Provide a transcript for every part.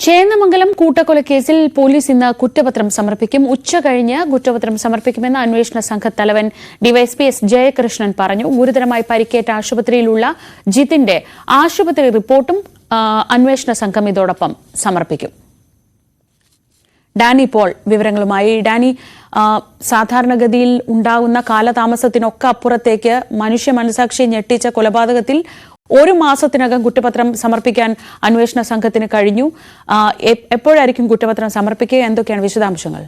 Chendamangalam കൂട്ടക്കൊലക്കേസിൽ police ഇന്ന് കുറ്റപത്രം സമർപ്പിക്കും. ഉച്ചകഴിഞ്ഞ് കുറ്റപത്രം സമർപ്പിക്കുമെന്ന് അന്വേഷണ സംഘത്തലവൻ ഡിവൈഎസ്പി എസ് ജയകൃഷ്ണൻ പറഞ്ഞു. ഗുരുതരമായി പരിക്കേറ്റ ആശുപത്രിയിലുള്ള ജിത്തിന്റെ ആശുപത്രി റിപ്പോർട്ടും അന്വേഷണ സംഘം ഇതോടൊപ്പം സമർപ്പിക്കും. ഡാനി പോൾ വിവരങ്ങളുമായി. ഡാനി, സാധാരണഗതിയിൽ ഉണ്ടാകുന്ന കാലതാമസത്തിനൊക്കെ അപ്പുറത്തേക്ക് മനുഷ്യ മനസാക്ഷിയെ ഞെട്ടിച്ച കൊലപാതകത്തിൽ 1 മാസത്തിനകം കുറ്റപത്രം സമർപ്പിക്കാൻ അന്വേഷണ സംഘത്തിന് കഴിഞ്ഞു. എപ്പോഴായിരിക്കും കുറ്റപത്രം സമർപ്പിക്കുക? എന്തൊക്കെയാണ് വിശദാംശങ്ങൾ?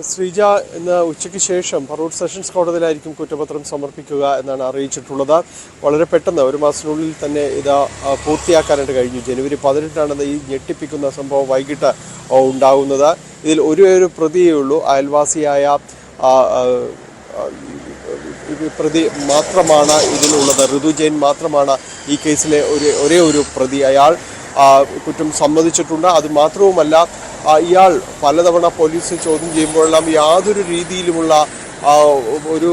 ശ്രീജ, ഇന്ന് ഉച്ചയ്ക്ക് ശേഷം പറവൂർ സെഷൻസ് കോടതിയിലായിരിക്കും കുറ്റപത്രം സമർപ്പിക്കുക എന്നാണ് അറിയിച്ചിട്ടുള്ളത്. വളരെ പെട്ടെന്ന് 1 മാസത്തിനുള്ളിൽ തന്നെ ഇത് പൂർത്തിയാക്കാനായിട്ട് കഴിഞ്ഞു. ജനുവരി 18 ഈ ഞെട്ടിപ്പിക്കുന്ന സംഭവം വൈകിട്ട് ഉണ്ടാകുന്നത്. ഇതിൽ ഒരു പ്രതിയേ ഉള്ളൂ. അയൽവാസിയായ പ്രതി മാത്രമാണ് ഇതിലുള്ളത്. ഋതു ജെയിൻ മാത്രമാണ് ഈ കേസിലെ ഒരേ ഒരു പ്രതി. അയാൾ കുറ്റം സമ്മതിച്ചിട്ടുണ്ട്. അത് മാത്രവുമല്ല, ഇയാൾ പലതവണ പോലീസ് ചോദ്യം ചെയ്യുമ്പോഴെല്ലാം യാതൊരു രീതിയിലുമുള്ള ഒരു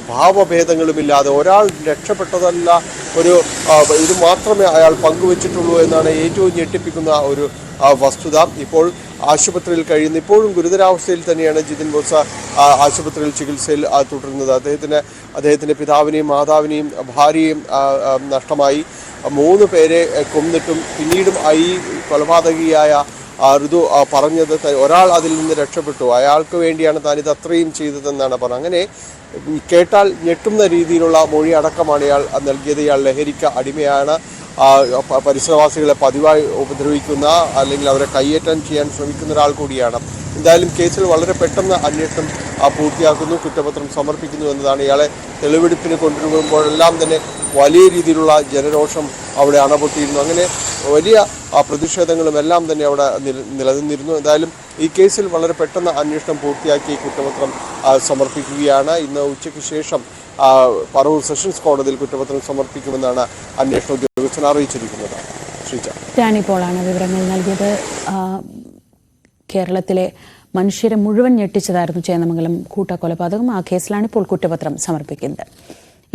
ഭാവഭേദങ്ങളുമില്ലാതെ ഒരാൾ രക്ഷപ്പെട്ടതല്ല, ഇത് മാത്രമേ അയാൾ പങ്കുവച്ചിട്ടുള്ളൂ എന്നാണ് ഏറ്റവും ഞെട്ടിപ്പിക്കുന്ന ഒരു വസ്തുത. ഇപ്പോൾ ആശുപത്രിയിൽ കഴിയുന്ന, ഇപ്പോഴും ഗുരുതരാവസ്ഥയിൽ തന്നെയാണ് ജിതിൻ ബോസ് ആശുപത്രിയിൽ ചികിത്സയിൽ തുടരുന്നത്. അദ്ദേഹത്തിൻ്റെ പിതാവിനെയും മാതാവിനെയും ഭാര്യയും നഷ്ടമായി. 3 പേരെ കൊന്നിട്ടും പിന്നീടും ഈ കൊലപാതകിയായ ഋതു പറഞ്ഞത് ഒരാൾ അതിൽ നിന്ന് രക്ഷപ്പെട്ടു, അയാൾക്ക് വേണ്ടിയാണ് താനിത് അത്രയും ചെയ്തതെന്നാണ് പറഞ്ഞത്. അങ്ങനെ കേട്ടാൽ ഞെട്ടുന്ന രീതിയിലുള്ള മൊഴി അടക്കമാണ് ഇയാൾ നൽകിയത്. ഇയാൾ ലഹരിക്ക് അടിമയാണ്, പരിസരവാസികളെ പതിവായി ഉപദ്രവിക്കുന്ന അല്ലെങ്കിൽ അവരെ കയ്യേറ്റം ചെയ്യാൻ ശ്രമിക്കുന്ന ഒരാൾ കൂടിയാണ്. എന്തായാലും കേസിൽ വളരെ പെട്ടെന്ന് അന്വേഷണം പൂർത്തിയാക്കുന്നു, കുറ്റപത്രം സമർപ്പിക്കുന്നു എന്നതാണ്. ഇയാളെ തെളിവെടുപ്പിന് കൊണ്ടുവരുമ്പോഴെല്ലാം തന്നെ വലിയ രീതിയിലുള്ള ജനരോഷം അവിടെ അണപൊട്ടിയിരുന്നു. അങ്ങനെ വലിയ പ്രതിഷേധങ്ങളും എല്ലാം തന്നെ അവിടെ നിലനിന്നിരുന്നു. എന്തായാലും ഈ കേസിൽ വളരെ പെട്ടെന്ന് അന്വേഷണം പൂർത്തിയാക്കി കുറ്റപത്രം സമർപ്പിക്കുകയാണ്. ഇന്ന് ഉച്ചയ്ക്ക് ശേഷം പറവൂർ സെഷൻസ് കോടതിയിൽ കുറ്റപത്രം സമർപ്പിക്കുമെന്നാണ് അന്വേഷണ ഉദ്യോഗസ്ഥൻ അറിയിച്ചിരിക്കുന്നത്. ശ്രീജ, ഡാനി പോളാണ് വിവരങ്ങൾ നൽകിയത്. കേരളത്തിലെ മനുഷ്യരെ മുഴുവൻ ഞെട്ടിച്ചതായിരുന്നു ചേന്നമംഗലം കൂട്ടക്കൊലപാതകം. ആ കേസിലാണ് ഇപ്പോൾ കുറ്റപത്രം സമർപ്പിക്കുന്നത്.